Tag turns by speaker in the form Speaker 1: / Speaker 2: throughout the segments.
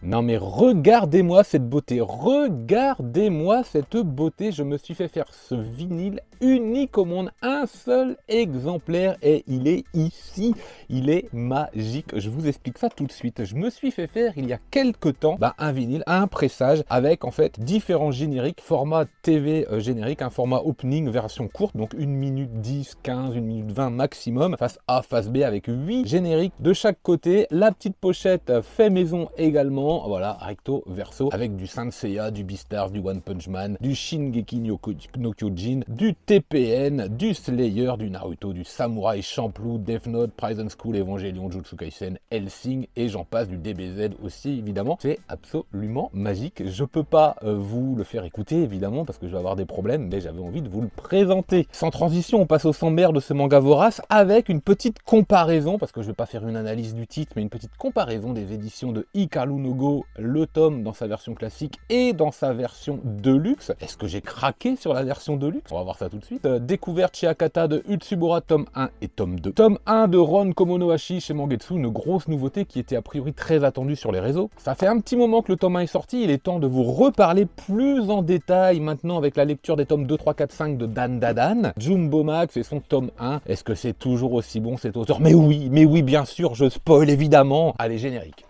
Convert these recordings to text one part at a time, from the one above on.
Speaker 1: Non mais regardez-moi cette beauté, regardez-moi cette beauté, je me suis fait faire ce vinyle unique au monde, un seul exemplaire et il est ici, il est magique, je vous explique ça tout de suite. Je me suis fait faire il y a quelques temps un vinyle, un pressage avec en fait différents génériques, format TV générique, un format opening version courte, donc 1 minute 10, 15, 1 minute 20 maximum, face A, face B avec 8 génériques de chaque côté, la petite pochette fait maison également. Voilà, recto verso, avec du Saint Seiya, du Beastars, du One Punch Man, du Shingeki no Kyojin, du TPN, du Slayer, du Naruto, du Samurai Champloo, Death Note, Prison School, Evangelion, Jujutsu Kaisen, Hellsing, et j'en passe, du DBZ aussi évidemment. C'est absolument magique. Je peux pas vous le faire écouter évidemment parce que je vais avoir des problèmes, mais j'avais envie de vous le présenter. Sans transition, on passe au sommaire de ce manga vorace avec une petite comparaison, parce que je vais pas faire une analyse du titre, mais une petite comparaison des éditions de Hikaru no Go, le tome dans sa version classique et dans sa version deluxe. Est-ce que j'ai craqué sur la version deluxe? On va voir ça tout de suite. Découverte chez Akata de Utsubora tome 1 et tome 2. Tome 1 de Ron Komonohashi chez Mangetsu, une grosse nouveauté qui était a priori très attendue sur les réseaux. Ça fait un petit moment que le tome 1 est sorti, il est temps de vous reparler plus en détail maintenant avec la lecture des tomes 2, 3, 4, 5 de Dan Dadan. Jumbo Max et son tome 1. Est-ce que c'est toujours aussi bon cet auteur? Mais oui, bien sûr, je spoil évidemment. Allez, générique.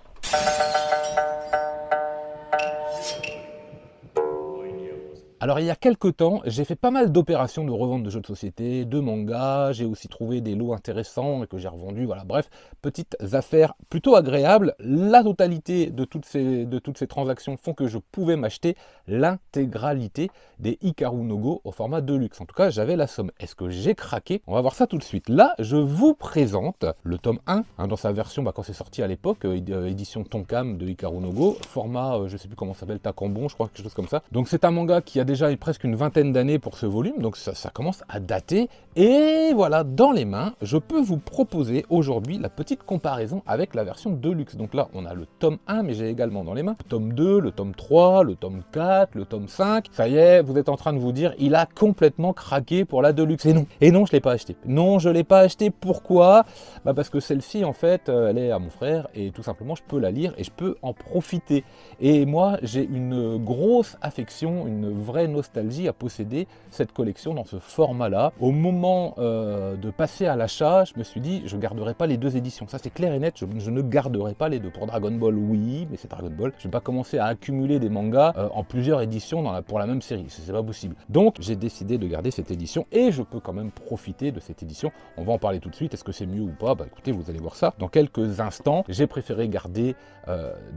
Speaker 1: Alors il y a quelques temps, j'ai fait pas mal d'opérations de revente de jeux de société, de mangas, j'ai aussi trouvé des lots intéressants et que j'ai revendus, voilà, bref, petites affaires plutôt agréables. La totalité de toutes ces transactions font que je pouvais m'acheter l'intégralité des Hikaru no Go au format Deluxe. En tout cas, j'avais la somme. Est-ce que j'ai craqué? On va voir ça tout de suite. Là, je vous présente le tome 1, dans sa version, quand c'est sorti à l'époque, édition Tonkam de Hikaru no Go, format, je sais plus comment ça s'appelle, Takambon, je crois, quelque chose comme ça. Donc c'est un manga qui a déjà presque une vingtaine d'années pour ce volume, donc ça commence à dater. Et voilà, dans les mains, je peux vous proposer aujourd'hui la petite comparaison avec la version Deluxe. Donc là, on a le tome 1, mais j'ai également dans les mains le tome 2, le tome 3, le tome 4, le tome 5. Ça y est, vous êtes en train de vous dire, il a complètement craqué pour la Deluxe. Et non, je ne l'ai pas acheté. Non, je ne l'ai pas acheté. Pourquoi? Parce que celle-ci, en fait, elle est à mon frère, et tout simplement, je peux la lire et je peux en profiter. Et moi, j'ai une grosse affection, une vraie nostalgie à posséder cette collection dans ce format-là. Au moment de passer à l'achat, je me suis dit, je ne garderai pas les deux éditions. Ça, c'est clair et net, je ne garderai pas les deux. Pour Dragon Ball, oui, mais c'est Dragon Ball. Je ne vais pas commencer à accumuler des mangas en plusieurs éditions pour la même série. C'est pas possible. Donc, j'ai décidé de garder cette édition et je peux quand même profiter de cette édition. On va en parler tout de suite. Est-ce que c'est mieux ou pas? Écoutez, vous allez voir ça dans quelques instants. J'ai préféré garder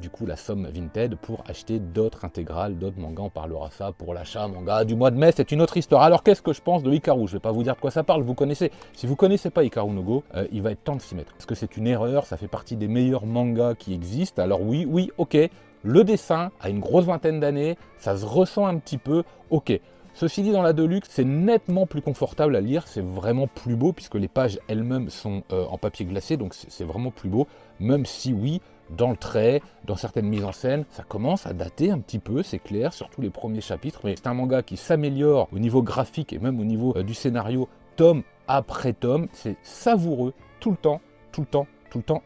Speaker 1: du coup la somme Vinted pour acheter d'autres intégrales, d'autres mangas. On parlera ça pour l'achat manga du mois de mai, c'est une autre histoire. Alors qu'est-ce que je pense de Hikaru? Je vais pas vous dire de quoi ça parle, vous connaissez. Si vous connaissez pas Hikaru no Go, il va être temps de s'y mettre. Parce que c'est une erreur, ça fait partie des meilleurs mangas qui existent. Alors oui, ok, le dessin a une grosse vingtaine d'années, ça se ressent un petit peu, ok. Ceci dit, dans la Deluxe, c'est nettement plus confortable à lire, c'est vraiment plus beau puisque les pages elles-mêmes sont en papier glacé, donc c'est vraiment plus beau, même si oui, dans le trait, dans certaines mises en scène, ça commence à dater un petit peu, c'est clair, surtout les premiers chapitres, mais c'est un manga qui s'améliore au niveau graphique et même au niveau du scénario, tome après tome, c'est savoureux tout le temps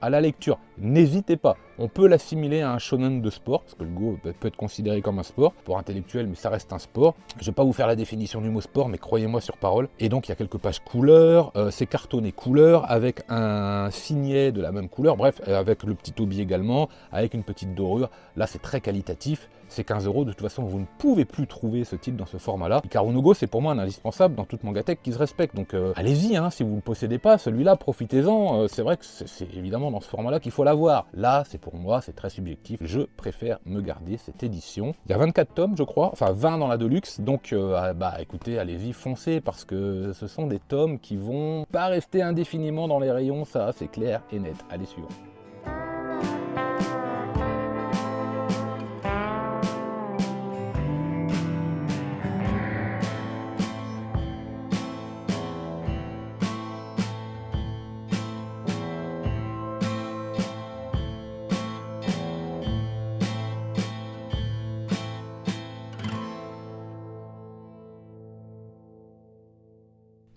Speaker 1: à la lecture. N'hésitez pas, on peut l'assimiler à un shonen de sport, parce que le Go peut être considéré comme un sport intellectuel, mais ça reste un sport. Je ne vais pas vous faire la définition du mot sport, mais croyez-moi sur parole. Et donc il y a quelques pages couleurs, c'est cartonné couleur, avec un signet de la même couleur, bref, avec le petit toby également, avec une petite dorure. Là c'est très qualitatif, c'est 15 €. De toute façon, vous ne pouvez plus trouver ce titre dans ce format-là. Hikaru no Go, c'est pour moi un indispensable dans toute mangatech qui se respecte. Donc allez-y, si vous ne le possédez pas, celui-là, profitez-en. C'est vrai que c'est évidemment dans ce format-là qu'il faut l'avoir. Là, c'est pour moi, c'est très subjectif. Je préfère me garder cette édition. Il y a 24 tomes, je crois, enfin 20 dans la Deluxe. Donc écoutez, allez-y, foncez, parce que ce sont des tomes qui vont pas rester indéfiniment dans les rayons, ça, c'est clair et net. Allez, suivant.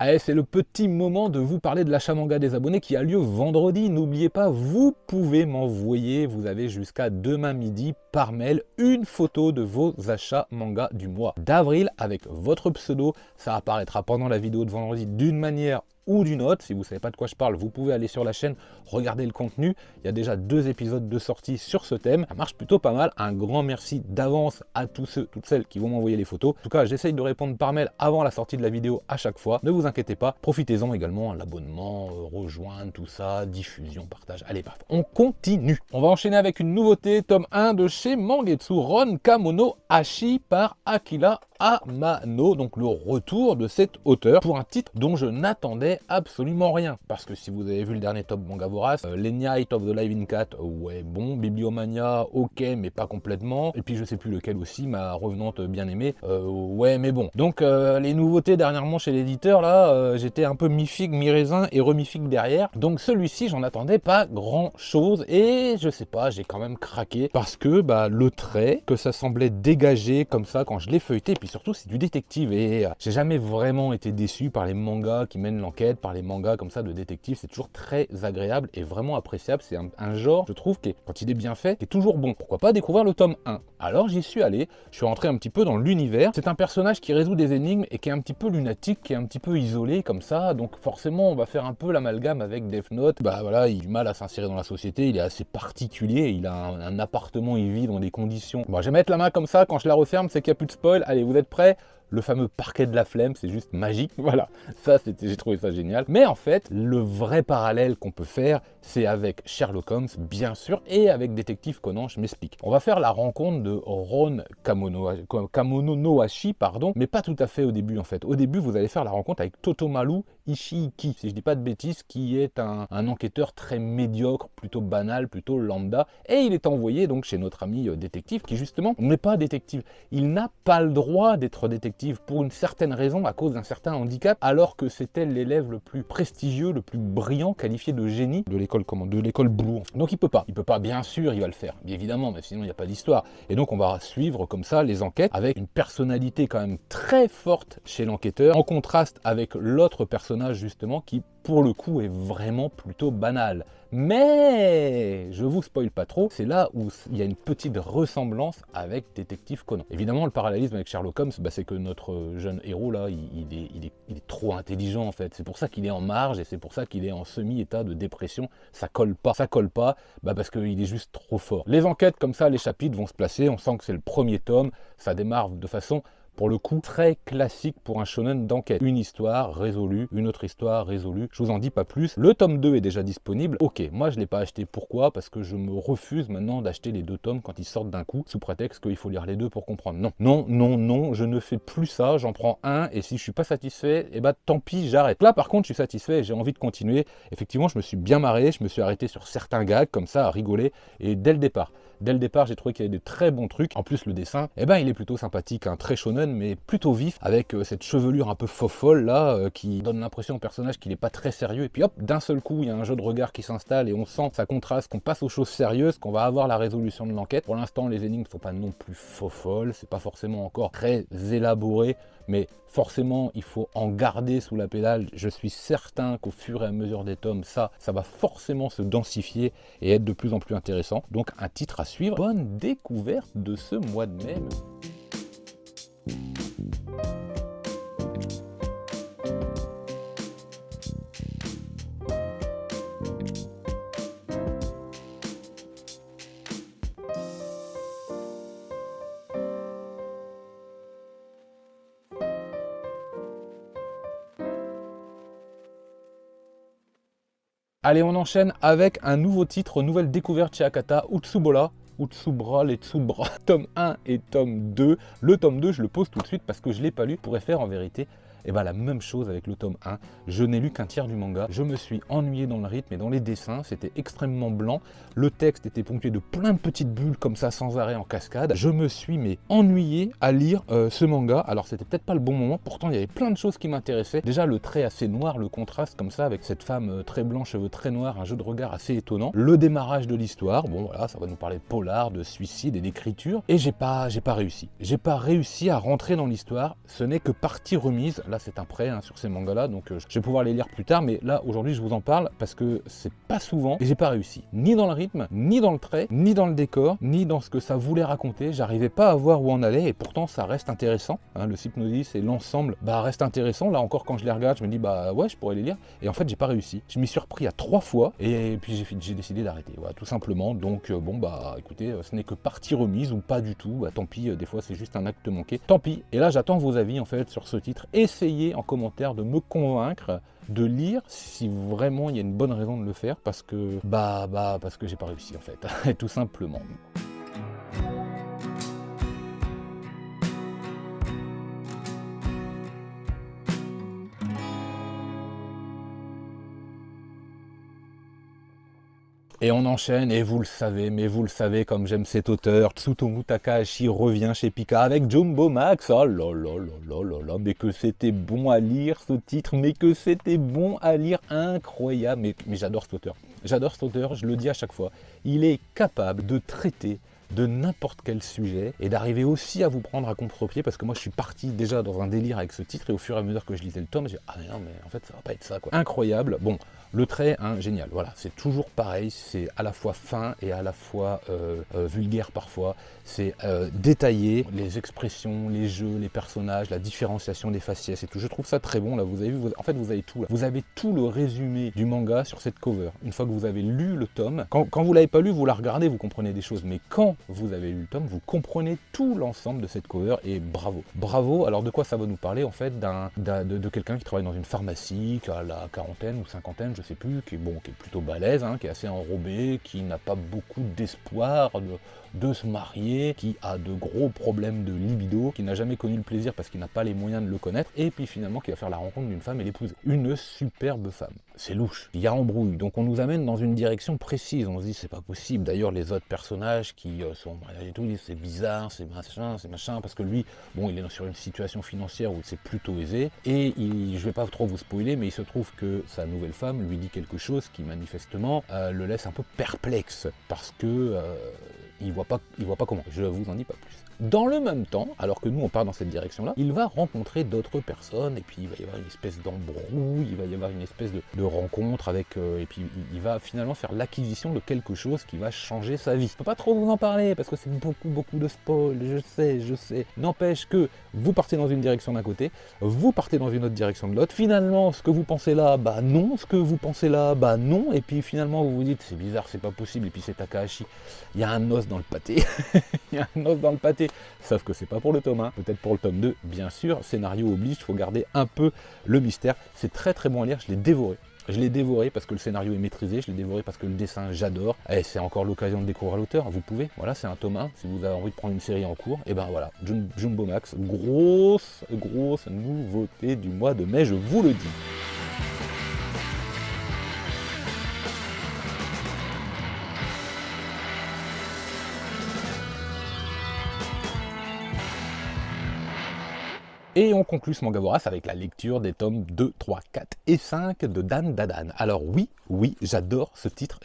Speaker 1: Allez, c'est le petit moment de vous parler de l'achat manga des abonnés qui a lieu vendredi. N'oubliez pas, vous pouvez m'envoyer, vous avez jusqu'à demain midi par mail, une photo de vos achats manga du mois d'avril avec votre pseudo. Ça apparaîtra pendant la vidéo de vendredi d'une manière ou d'une autre. Si vous ne savez pas de quoi je parle, vous pouvez aller sur la chaîne, regarder le contenu. Il y a déjà 2 épisodes de sortie sur ce thème. Ça marche plutôt pas mal. Un grand merci d'avance à tous ceux, toutes celles qui vont m'envoyer les photos. En tout cas, j'essaye de répondre par mail avant la sortie de la vidéo à chaque fois. Ne vous inquiétez pas. Profitez-en également, l'abonnement, rejoindre, tout ça, diffusion, partage. Allez, paf, on continue. On va enchaîner avec une nouveauté, tome 1 de chez Mangetsu, Ron Kamono Hashi par Akira Amano, donc le retour de cet auteur pour un titre dont je n'attendais absolument rien. Parce que si vous avez vu le dernier tome Manga Vorace, Night of the Living Cat, ouais bon, Bibliomania, ok, mais pas complètement. Et puis je sais plus lequel aussi, ma revenante bien aimée, ouais mais bon. Donc les nouveautés dernièrement chez l'éditeur, là, j'étais un peu mi-figue, mi-raisin et remi-figue derrière. Donc celui-ci, j'en attendais pas grand-chose et je sais pas, j'ai quand même craqué parce que le trait, que ça semblait dégagé comme ça quand je l'ai feuilleté, et puis surtout c'est du détective et j'ai jamais vraiment été déçu par les mangas qui mènent l'enquête, par les mangas comme ça de détective, c'est toujours très agréable et vraiment appréciable. C'est un genre, je trouve, qui est, quand il est bien fait, qui est toujours bon. Pourquoi pas découvrir le tome 1? Alors j'y suis allé, je suis rentré un petit peu dans l'univers. C'est un personnage qui résout des énigmes et qui est un petit peu lunatique, qui est un petit peu isolé comme ça, donc forcément on va faire un peu l'amalgame avec Death Note. Voilà, il a du mal à s'insérer dans la société, il est assez particulier, il a un appartement, il vit dans des conditions. Bon, je vais mettre la main comme ça, quand je la referme, c'est qu'il n'y a plus de spoil. Allez, vous êtes prêts? Le fameux parquet de la flemme, c'est juste magique, voilà, ça j'ai trouvé ça génial. Mais en fait, le vrai parallèle qu'on peut faire, c'est avec Sherlock Holmes, bien sûr, et avec Détective Conan, je m'explique. On va faire la rencontre de Ron Kamono no Hashi, pardon, mais pas tout à fait au début en fait. Au début, vous allez faire la rencontre avec Totomaru Ishiiki, si je dis pas de bêtises, qui est un enquêteur très médiocre, plutôt banal, plutôt lambda, et il est envoyé donc chez notre ami détective, qui justement n'est pas détective. Il n'a pas le droit d'être détective pour une certaine raison, à cause d'un certain handicap, alors que c'était l'élève le plus prestigieux, le plus brillant, qualifié de génie de l'école Blue. Donc il peut pas, bien sûr, il va le faire, bien évidemment, mais sinon il n'y a pas d'histoire. Et donc on va suivre comme ça les enquêtes avec une personnalité quand même très forte chez l'enquêteur, en contraste avec l'autre personnage justement qui pour le coup est vraiment plutôt banal. Mais je vous spoil pas trop, c'est là où il y a une petite ressemblance avec Détective Conan. Évidemment, le parallélisme avec Sherlock Holmes, c'est que notre jeune héros là, il est trop intelligent en fait. C'est pour ça qu'il est en marge et c'est pour ça qu'il est en semi-état de dépression. Ça colle pas, parce qu'il est juste trop fort. Les enquêtes comme ça, les chapitres vont se placer. On sent que c'est le premier tome. Ça démarre de façon, pour le coup, très classique pour un shonen d'enquête. Une histoire résolue, une autre histoire résolue. Je vous en dis pas plus. Le tome 2 est déjà disponible. Ok, moi je ne l'ai pas acheté. Pourquoi? Parce que je me refuse maintenant d'acheter les 2 tomes quand ils sortent d'un coup, sous prétexte qu'il faut lire les 2 pour comprendre. Non, je ne fais plus ça. J'en prends un et si je suis pas satisfait, tant pis, j'arrête. Là par contre, je suis satisfait et j'ai envie de continuer. Effectivement, je me suis bien marré. Je me suis arrêté sur certains gags comme ça, à rigoler. Et dès le départ, j'ai trouvé qu'il y avait de très bons trucs. En plus, le dessin, il est plutôt sympathique, très shonen, mais plutôt vif, avec cette chevelure un peu fofolle là, qui donne l'impression au personnage qu'il n'est pas très sérieux. Et puis hop, d'un seul coup, il y a un jeu de regard qui s'installe et on sent ça contraste, qu'on passe aux choses sérieuses, qu'on va avoir la résolution de l'enquête. Pour l'instant, les énigmes ne sont pas non plus fofolles, c'est pas forcément encore très élaboré, mais forcément, il faut en garder sous la pédale. Je suis certain qu'au fur et à mesure des tomes, ça va forcément se densifier et être de plus en plus intéressant. Donc, un titre à suivre. Bonne découverte de ce mois de mai. Allez, on enchaîne avec un nouveau titre, nouvelle découverte chez Akata, Utsubora, les Tsubra, tome 1 et tome 2. Le tome 2, je le pose tout de suite parce que je ne l'ai pas lu. Pourrait faire en vérité la même chose avec le tome 1. Je n'ai lu qu'un tiers du manga. Je me suis ennuyé dans le rythme et dans les dessins. C'était extrêmement blanc. Le texte était ponctué de plein de petites bulles comme ça, sans arrêt en cascade. Je me suis ennuyé à lire ce manga. Alors c'était peut-être pas le bon moment. Pourtant, il y avait plein de choses qui m'intéressaient. Déjà, le trait assez noir, le contraste comme ça avec cette femme très blanche, cheveux très noirs, un jeu de regard assez étonnant. Le démarrage de l'histoire. Bon, voilà, ça va nous parler de polar, de suicide et d'écriture. Et j'ai pas réussi. J'ai pas réussi à rentrer dans l'histoire. Ce n'est que partie remise. Là, là c'est un prêt hein, sur ces mangas-là, donc je vais pouvoir les lire plus tard, mais là aujourd'hui je vous en parle parce que c'est pas souvent et j'ai pas réussi. Ni dans le rythme, ni dans le trait, ni dans le décor, ni dans ce que ça voulait raconter. J'arrivais pas à voir où on allait et pourtant ça reste intéressant. Hein, le Hypnosis et l'ensemble reste intéressant. Là encore quand je les regarde, je me dis bah ouais je pourrais les lire. Et en fait j'ai pas réussi. Je m'y suis repris à 3 fois et puis j'ai décidé d'arrêter. Voilà, tout simplement. Donc bon bah écoutez, ce n'est que partie remise ou pas du tout. Bah, tant pis, des fois c'est juste un acte manqué. Tant pis. Et là j'attends vos avis en fait sur ce titre. Essayez en commentaire de me convaincre de lire si vraiment il y a une bonne raison de le faire parce que parce que j'ai pas réussi en fait, tout simplement. Et on enchaîne, et vous le savez, mais vous le savez comme j'aime cet auteur, Tsutomu Takahashi revient chez Pika avec Jumbo Max. Oh là là là là là là, mais que c'était bon à lire ce titre, mais que c'était bon à lire, incroyable. Mais j'adore cet auteur, je le dis à chaque fois, il est capable de traiter de n'importe quel sujet et d'arriver aussi à vous prendre à contre-pied parce que moi je suis parti déjà dans un délire avec ce titre et au fur et à mesure que je lisais le tome, j'ai dit ah mais non mais en fait ça va pas être ça quoi. Incroyable, bon le trait hein, génial, voilà c'est toujours pareil, c'est à la fois fin et à la fois vulgaire parfois, c'est détaillé, les expressions, les jeux, les personnages, la différenciation des faciès et tout, je trouve ça très bon là, vous avez vu, en fait vous avez tout là, vous avez tout le résumé du manga sur cette cover, une fois que vous avez lu le tome, quand vous l'avez pas lu vous la regardez, vous comprenez des choses, mais quand vous avez lu le tome, vous comprenez tout l'ensemble de cette cover et bravo. Bravo, alors de quoi ça va nous parler en fait de quelqu'un qui travaille dans une pharmacie, qui a la quarantaine ou cinquantaine, je sais plus, qui est plutôt balèze, hein, qui est assez enrobé, qui n'a pas beaucoup d'espoir de se marier, qui a de gros problèmes de libido, qui n'a jamais connu le plaisir parce qu'il n'a pas les moyens de le connaître, et puis finalement qui va faire la rencontre d'une femme et l'épouser. Une superbe femme. C'est louche, il y a embrouille, donc on nous amène dans une direction précise, on se dit c'est pas possible. D'ailleurs les autres personnages qui sont en mariage et tout, disent c'est bizarre, c'est machin, parce que lui, bon il est sur une situation financière où c'est plutôt aisé, et je vais pas trop vous spoiler, mais il se trouve que sa nouvelle femme lui dit quelque chose qui manifestement le laisse un peu perplexe, parce que il voit pas comment, je vous en dis pas plus. Dans le même temps, alors que nous on part dans cette direction-là, il va rencontrer d'autres personnes, et puis il va y avoir une espèce d'embrouille, il va y avoir une espèce de rencontre avec, et puis il va finalement faire l'acquisition de quelque chose qui va changer sa vie. Je peux pas trop vous en parler, parce que c'est beaucoup de spoil, je sais. N'empêche que vous partez dans une direction d'un côté, vous partez dans une autre direction de l'autre, finalement ce que vous pensez là, bah non, ce que vous pensez là, bah non, et puis finalement vous vous dites c'est bizarre, c'est pas possible, et puis c'est Takahashi, il y a un os dans le pâté, il y a un os dans le pâté. Sauf que c'est pas pour le tome 1, peut-être pour le tome 2, bien sûr, scénario oblige, il faut garder un peu le mystère. C'est très très bon à lire, je l'ai dévoré. Je l'ai dévoré parce que le scénario est maîtrisé, je l'ai dévoré parce que le dessin j'adore. Et c'est encore l'occasion de découvrir l'auteur, vous pouvez, voilà c'est un tome 1, si vous avez envie de prendre une série en cours, et ben voilà, Jumbo Max, grosse nouveauté du mois de mai, je vous le dis. Et on conclut ce Mangaboras avec la lecture des tomes 2, 3, 4 et 5 de Dan Dadan. Alors oui, j'adore ce titre,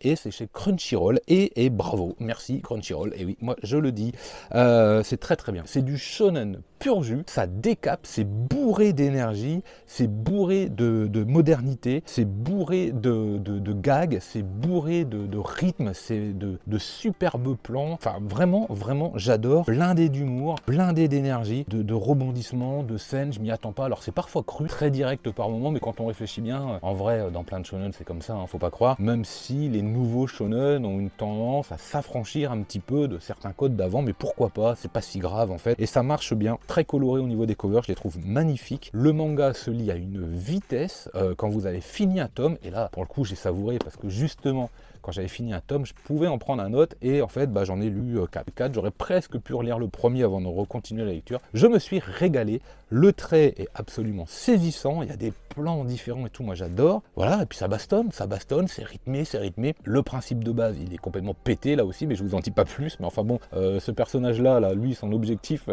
Speaker 1: et c'est chez Crunchyroll, et bravo, merci Crunchyroll, et oui, moi je le dis, c'est très très bien. C'est du shonen pur jus, ça décape, c'est bourré d'énergie, c'est bourré de modernité, c'est bourré de gags, c'est bourré de rythme, c'est de superbes plans, enfin vraiment j'adore, blindé d'humour, blindé d'énergie, de rebondissements, de scènes, je m'y attends pas, alors c'est parfois cru, très direct par moments, mais quand on réfléchit bien, en vrai dans plein de shonen c'est comme ça, hein, faut pas croire, même si les nouveaux shonen ont une tendance à s'affranchir un petit peu de certains codes d'avant, mais pourquoi pas, c'est pas si grave en fait, et ça marche bien, très coloré au niveau des covers, je les trouve magnifiques, le manga se lit à une vitesse, quand vous avez fini un tome, et là pour le coup j'ai savouré parce que justement quand j'avais fini un tome, je pouvais en prendre un autre, et en fait j'en ai lu 4, j'aurais presque pu relire le premier avant de recontinuer la lecture. Je me suis régalé, le trait est absolument saisissant, il y a des plans différents et tout, moi j'adore, voilà, et puis ça bastonne, c'est rythmé, le principe de base il est complètement pété là aussi, mais je vous en dis pas plus, mais enfin bon, ce personnage là, lui son objectif...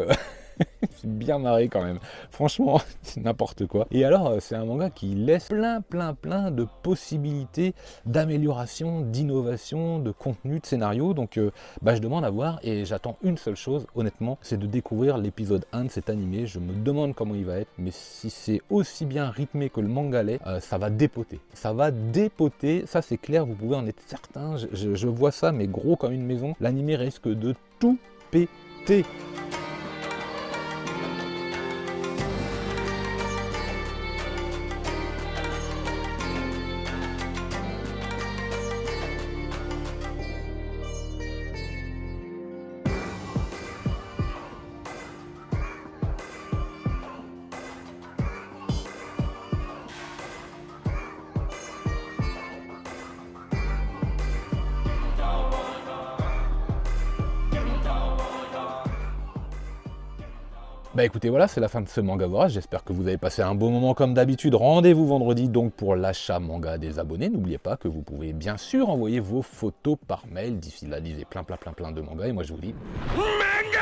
Speaker 1: C'est bien marré quand même. Franchement, c'est n'importe quoi. Et alors, c'est un manga qui laisse plein de possibilités d'amélioration, d'innovation, de contenu, de scénario. Donc, je demande à voir et j'attends une seule chose, honnêtement, c'est de découvrir l'épisode 1 de cet animé. Je me demande comment il va être, mais si c'est aussi bien rythmé que le manga l'est, ça va dépoter. Ça va dépoter, ça c'est clair, vous pouvez en être certain. Je vois ça, mais gros comme une maison. L'animé risque de tout péter. Bah écoutez, voilà, c'est la fin de ce manga voyage. J'espère que vous avez passé un bon moment comme d'habitude. Rendez-vous vendredi donc pour l'achat manga des abonnés. N'oubliez pas que vous pouvez bien sûr envoyer vos photos par mail. D'ici là, lisez plein de mangas. Et moi je vous dis... Manga